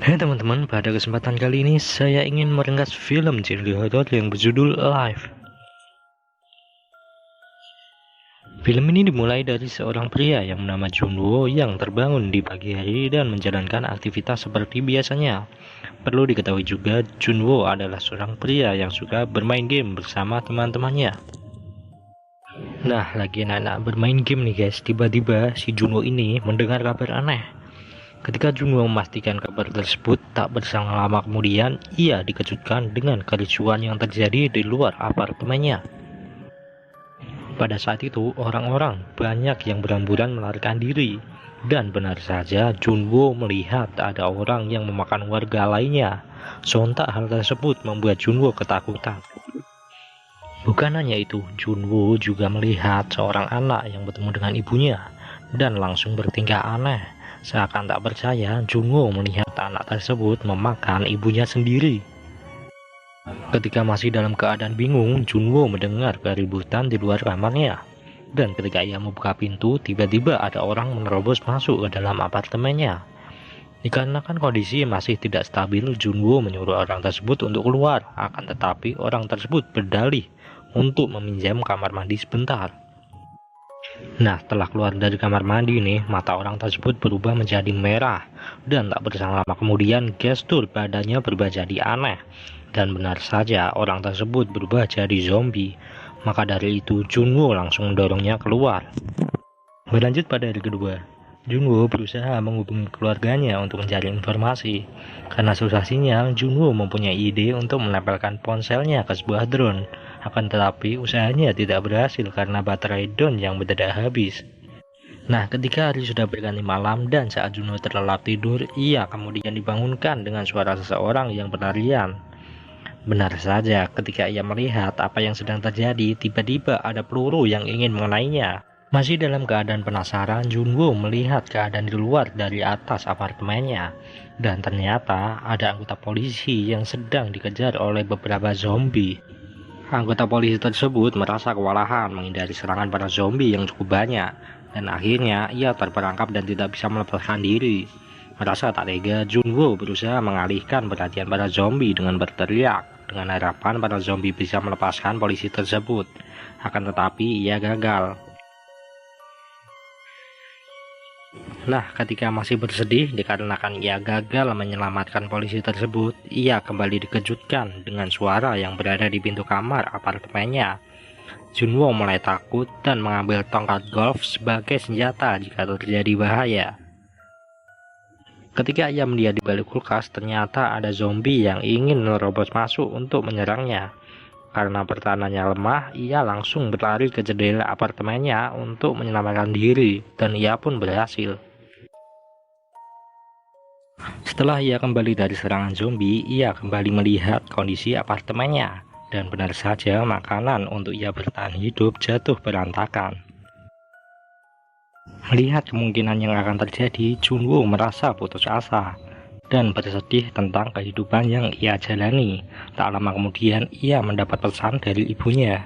Hai teman-teman, pada kesempatan kali ini saya ingin meringkas film genre horor yang berjudul Alive. Film ini dimulai dari seorang pria yang bernama Junwo yang terbangun di pagi hari dan menjalankan aktivitas seperti biasanya. Perlu diketahui juga, Junwo adalah seorang pria yang suka bermain game bersama teman-temannya. Nah, lagi enak-enak bermain game nih guys, tiba-tiba si Junwo ini mendengar kabar aneh. Ketika Junwo memastikan kabar tersebut, tak berselang lama kemudian ia dikejutkan dengan kericuan yang terjadi di luar apartemennya. Pada saat itu, orang-orang banyak yang berhamburan melarikan diri, dan benar saja Junwo melihat ada orang yang memakan warga lainnya. Sontak hal tersebut membuat Junwo ketakutan. Bukan hanya itu, Junwo juga melihat seorang anak yang bertemu dengan ibunya dan langsung bertingkah aneh. Seakan tak percaya, Junwo melihat anak tersebut memakan ibunya sendiri. Ketika masih dalam keadaan bingung, Junwo mendengar keributan di luar kamarnya. Dan ketika ia membuka pintu, tiba-tiba ada orang menerobos masuk ke dalam apartemennya. Dikarenakan kondisi masih tidak stabil, Junwo menyuruh orang tersebut untuk keluar. Akan tetapi orang tersebut berdalih untuk meminjam kamar mandi sebentar. Nah, setelah keluar dari kamar mandi nih, mata orang tersebut berubah menjadi merah. Dan tak berselang lama kemudian, gestur badannya berubah jadi aneh. Dan benar saja, orang tersebut berubah jadi zombie. Maka dari itu, Junwo langsung mendorongnya keluar. Berlanjut pada hari kedua, Junwo berusaha menghubungi keluarganya untuk mencari informasi. Karena susah sinyal, Junwo mempunyai ide untuk menempelkan ponselnya ke sebuah drone. Akan tetapi usahanya tidak berhasil karena baterai drone yang mendadak habis. Nah, ketika hari sudah berganti malam dan saat Junwo terlelap tidur, ia kemudian dibangunkan dengan suara seseorang yang berlarian. Benar saja, ketika ia melihat apa yang sedang terjadi, tiba-tiba ada peluru yang ingin mengenainya. Masih dalam keadaan penasaran, Junwo melihat keadaan di luar dari atas apartemennya. Dan ternyata ada anggota polisi yang sedang dikejar oleh beberapa zombie. Anggota polisi tersebut merasa kewalahan menghindari serangan para zombie yang cukup banyak. Dan akhirnya ia terperangkap dan tidak bisa melepaskan diri. Merasa tak tega, Junwo berusaha mengalihkan perhatian para zombie dengan berteriak. Dengan harapan para zombie bisa melepaskan polisi tersebut. Akan tetapi ia gagal. Nah, ketika masih bersedih dikarenakan ia gagal menyelamatkan polisi tersebut, ia kembali dikejutkan dengan suara yang berada di pintu kamar apartemennya. Junwo mulai takut dan mengambil tongkat golf sebagai senjata jika terjadi bahaya. Ketika ia melihat di balik kulkas, ternyata ada zombie yang ingin menerobos masuk untuk menyerangnya. Karena pertahanannya lemah, ia langsung berlari ke jendela apartemennya untuk menyelamatkan diri, dan ia pun berhasil. Setelah ia kembali dari serangan zombie, ia kembali melihat kondisi apartemennya. Dan benar saja, makanan untuk ia bertahan hidup jatuh berantakan. Melihat kemungkinan yang akan terjadi, Junwo merasa putus asa dan bersedih tentang kehidupan yang ia jalani. Tak lama kemudian, ia mendapat pesan dari ibunya.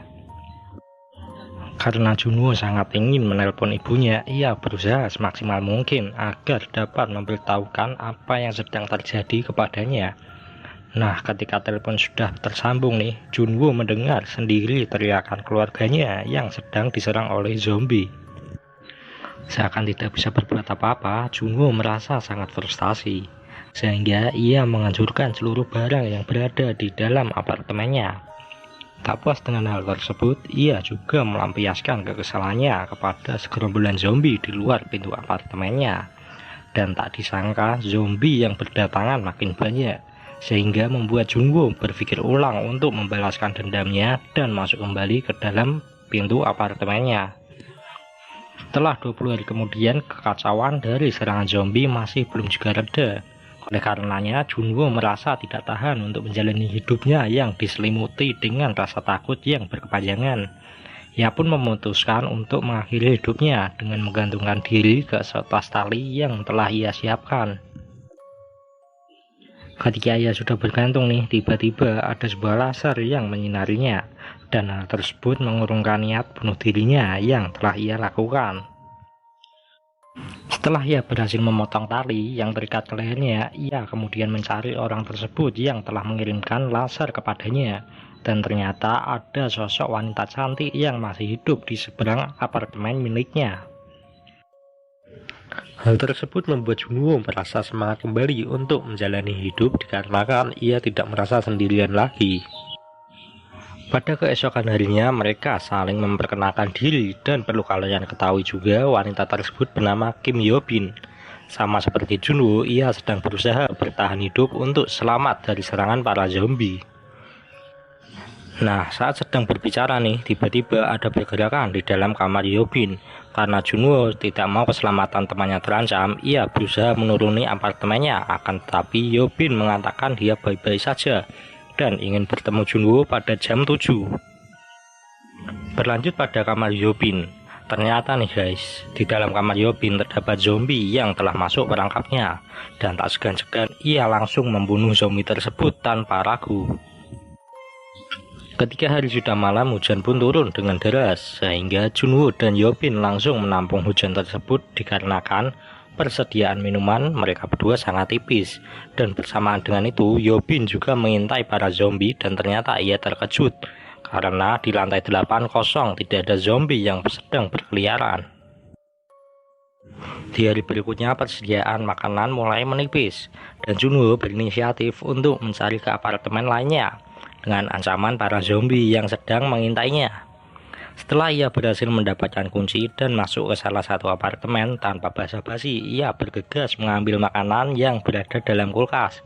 Karena Junwo sangat ingin menelpon ibunya, ia berusaha semaksimal mungkin agar dapat memberitahukan apa yang sedang terjadi kepadanya. Nah, ketika telepon sudah tersambung nih, Junwo mendengar sendiri teriakan keluarganya yang sedang diserang oleh zombie. Seakan tidak bisa berbuat apa-apa, Junwo merasa sangat frustasi, sehingga ia menghancurkan seluruh barang yang berada di dalam apartemennya. Tak puas dengan hal tersebut, ia juga melampiaskan kekesalannya kepada segerombolan zombie di luar pintu apartemennya. Dan tak disangka, zombie yang berdatangan makin banyak, sehingga membuat Junwo berpikir ulang untuk membalaskan dendamnya dan masuk kembali ke dalam pintu apartemennya. Setelah 20 hari kemudian, kekacauan dari serangan zombie masih belum juga reda. Oleh karenanya, Junwo merasa tidak tahan untuk menjalani hidupnya yang diselimuti dengan rasa takut yang berkepanjangan. Ia pun memutuskan untuk mengakhiri hidupnya dengan menggantungkan diri ke setas tali yang telah ia siapkan. Ketika ia sudah bergantung nih, tiba-tiba ada sebuah laser yang menyinarinya. Dan hal tersebut mengurungkan niat bunuh dirinya yang telah ia lakukan. Setelah ia berhasil memotong tali yang terikat ke lehernya, ia kemudian mencari orang tersebut yang telah mengirimkan laser kepadanya. Dan ternyata ada sosok wanita cantik yang masih hidup di seberang apartemen miliknya. Hal tersebut membuat Junwoo merasa semangat kembali untuk menjalani hidup dikarenakan ia tidak merasa sendirian lagi. Pada keesokan harinya mereka saling memperkenalkan diri, dan perlu kalian ketahui juga wanita tersebut bernama Kim Hyo Bin. Sama seperti Junwoo, ia sedang berusaha bertahan hidup untuk selamat dari serangan para zombie. Nah, saat sedang berbicara nih, tiba-tiba ada pergerakan di dalam kamar Hyo Bin. Karena Junwoo tidak mau keselamatan temannya terancam, ia berusaha menuruni apartemennya. Akan tetapi Hyo Bin mengatakan dia baik-baik saja dan ingin bertemu Junwoo pada jam 7. Berlanjut pada kamar Hyo Bin. Ternyata nih guys, di dalam kamar Hyo Bin terdapat zombie yang telah masuk perangkapnya. Dan tak segan-segan ia langsung membunuh zombie tersebut tanpa ragu. Ketika hari sudah malam, hujan pun turun dengan deras, sehingga Junwoo dan Hyo Bin langsung menampung hujan tersebut dikarenakan persediaan minuman mereka berdua sangat tipis. Dan bersamaan dengan itu, Hyo Bin juga mengintai para zombie dan ternyata ia terkejut karena di lantai 8 kosong, tidak ada zombie yang sedang berkeliaran. Di hari berikutnya persediaan makanan mulai menipis dan Junwoo berinisiatif untuk mencari ke apartemen lainnya dengan ancaman para zombie yang sedang mengintainya. Setelah ia berhasil mendapatkan kunci dan masuk ke salah satu apartemen, tanpa basa-basi ia bergegas mengambil makanan yang berada dalam kulkas.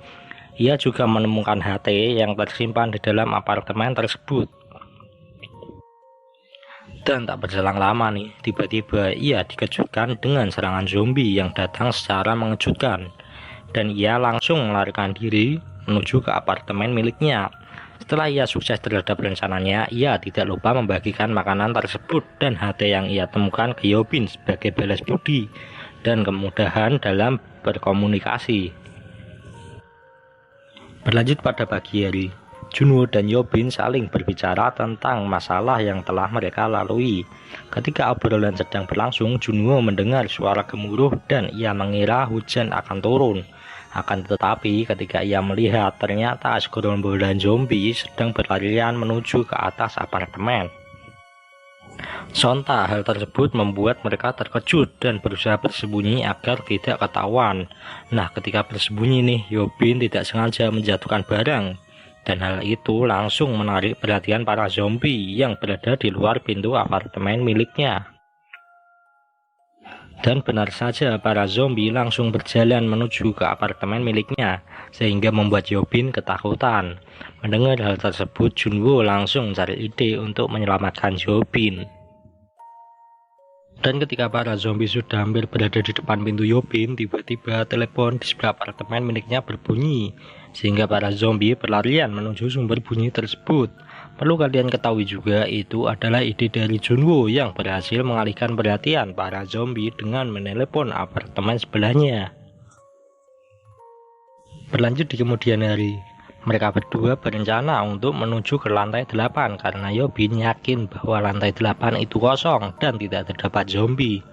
Ia juga menemukan HT yang tersimpan di dalam apartemen tersebut. Dan tak berselang lama nih, tiba-tiba ia dikejutkan dengan serangan zombie yang datang secara mengejutkan. Dan ia langsung melarikan diri menuju ke apartemen miliknya. Setelah ia sukses terhadap rencananya, ia tidak lupa membagikan makanan tersebut dan HT yang ia temukan ke Hyo Bin sebagai balas budi dan kemudahan dalam berkomunikasi. Berlanjut pada pagi hari, Junwoo dan Hyo Bin saling berbicara tentang masalah yang telah mereka lalui. Ketika obrolan sedang berlangsung, Junwoo mendengar suara gemuruh dan ia mengira hujan akan turun. Akan tetapi ketika ia melihat, ternyata segerombolan zombie sedang berlarian menuju ke atas apartemen. Sontak hal tersebut membuat mereka terkejut dan berusaha bersembunyi agar tidak ketahuan. Nah, ketika bersembunyi nih, Hyo Bin tidak sengaja menjatuhkan barang. Dan hal itu langsung menarik perhatian para zombie yang berada di luar pintu apartemen miliknya. Dan benar saja, para zombie langsung berjalan menuju ke apartemen miliknya, sehingga membuat Hyo Bin ketakutan. Mendengar hal tersebut, Junwoo langsung mencari ide untuk menyelamatkan Hyo Bin. Dan ketika para zombie sudah hampir berada di depan pintu Hyo Bin, tiba-tiba telepon di sebelah apartemen miliknya berbunyi, sehingga para zombie berlarian menuju sumber bunyi tersebut. Perlu kalian ketahui juga, itu adalah ide dari Junwoo yang berhasil mengalihkan perhatian para zombie dengan menelepon apartemen sebelahnya. Berlanjut di kemudian hari, mereka berdua berencana untuk menuju ke lantai 8 karena Hyo Bin yakin bahwa lantai 8 itu kosong dan tidak terdapat zombie.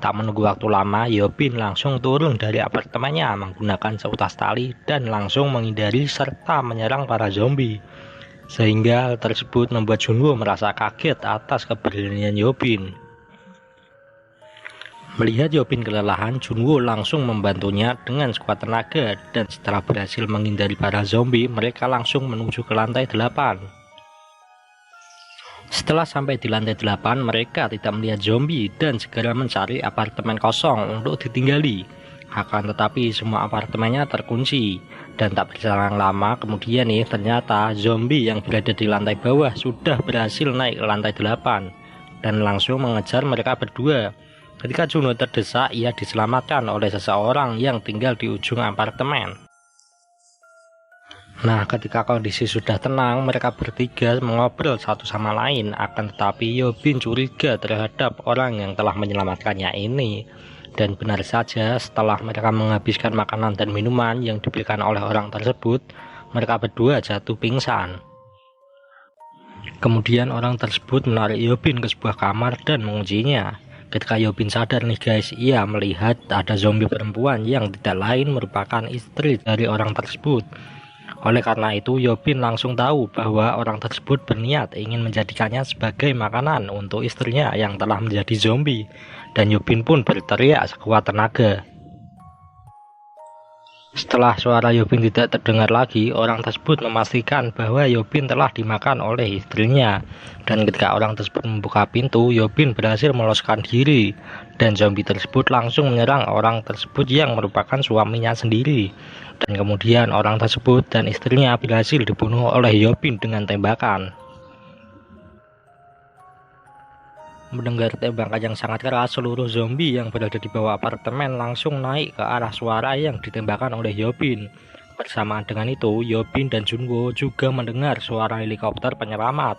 Tak menunggu waktu lama, Hyo Bin langsung turun dari apartemennya menggunakan seutas tali dan langsung menghindari serta menyerang para zombie. Sehingga hal tersebut membuat Junwoo merasa kaget atas keberanian Hyo Bin. Melihat Hyo Bin kelelahan, Junwoo langsung membantunya dengan sekuat tenaga, dan setelah berhasil menghindari para zombie, mereka langsung menuju ke lantai 8. Setelah sampai di lantai 8, mereka tidak melihat zombie dan segera mencari apartemen kosong untuk ditinggali. Akan tetapi semua apartemennya terkunci, dan tak berselang lama kemudian nih, ternyata zombie yang berada di lantai bawah sudah berhasil naik ke lantai 8 dan langsung mengejar mereka berdua. Ketika Junwoo terdesak, ia diselamatkan oleh seseorang yang tinggal di ujung apartemen. Nah, ketika kondisi sudah tenang, mereka bertiga mengobrol satu sama lain. Akan tetapi Hyo Bin curiga terhadap orang yang telah menyelamatkannya ini. Dan benar saja, setelah mereka menghabiskan makanan dan minuman yang diberikan oleh orang tersebut, mereka berdua jatuh pingsan. Kemudian orang tersebut menarik Hyo Bin ke sebuah kamar dan menguncinya. Ketika Yobin sadar nih guys, ia melihat ada zombie perempuan yang tidak lain merupakan istri dari orang tersebut. Oleh karena itu, Yobin langsung tahu bahwa orang tersebut berniat ingin menjadikannya sebagai makanan untuk istrinya yang telah menjadi zombie. Dan Yobin pun berteriak sekuat tenaga. Setelah suara Yobin tidak terdengar lagi, orang tersebut memastikan bahwa Yobin telah dimakan oleh istrinya. Dan ketika orang tersebut membuka pintu, Yobin berhasil meloloskan diri. Dan zombie tersebut langsung menyerang orang tersebut yang merupakan suaminya sendiri. Dan kemudian orang tersebut dan istrinya berhasil dibunuh oleh Yobin dengan tembakan. Mendengar tembakan yang sangat keras, seluruh zombie yang berada di bawah apartemen langsung naik ke arah suara yang ditembakkan oleh Yobin. Bersamaan dengan itu, Yobin dan Junwo juga mendengar suara helikopter penyelamat.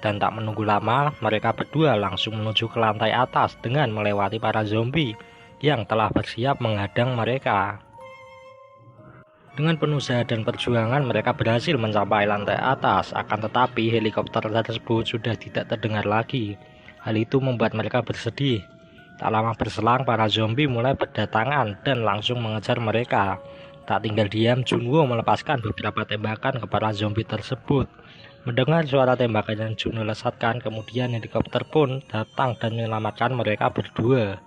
Dan tak menunggu lama, mereka berdua langsung menuju ke lantai atas dengan melewati para zombie yang telah bersiap menghadang mereka. Dengan penuh usaha dan perjuangan, mereka berhasil mencapai lantai atas, akan tetapi helikopter tersebut sudah tidak terdengar lagi. Hal itu membuat mereka bersedih. Tak lama berselang, para zombie mulai berdatangan dan langsung mengejar mereka. Tak tinggal diam, Junwo melepaskan beberapa tembakan ke para zombie tersebut. Mendengar suara tembakan yang Junwo lesatkan, kemudian helikopter pun datang dan menyelamatkan mereka berdua.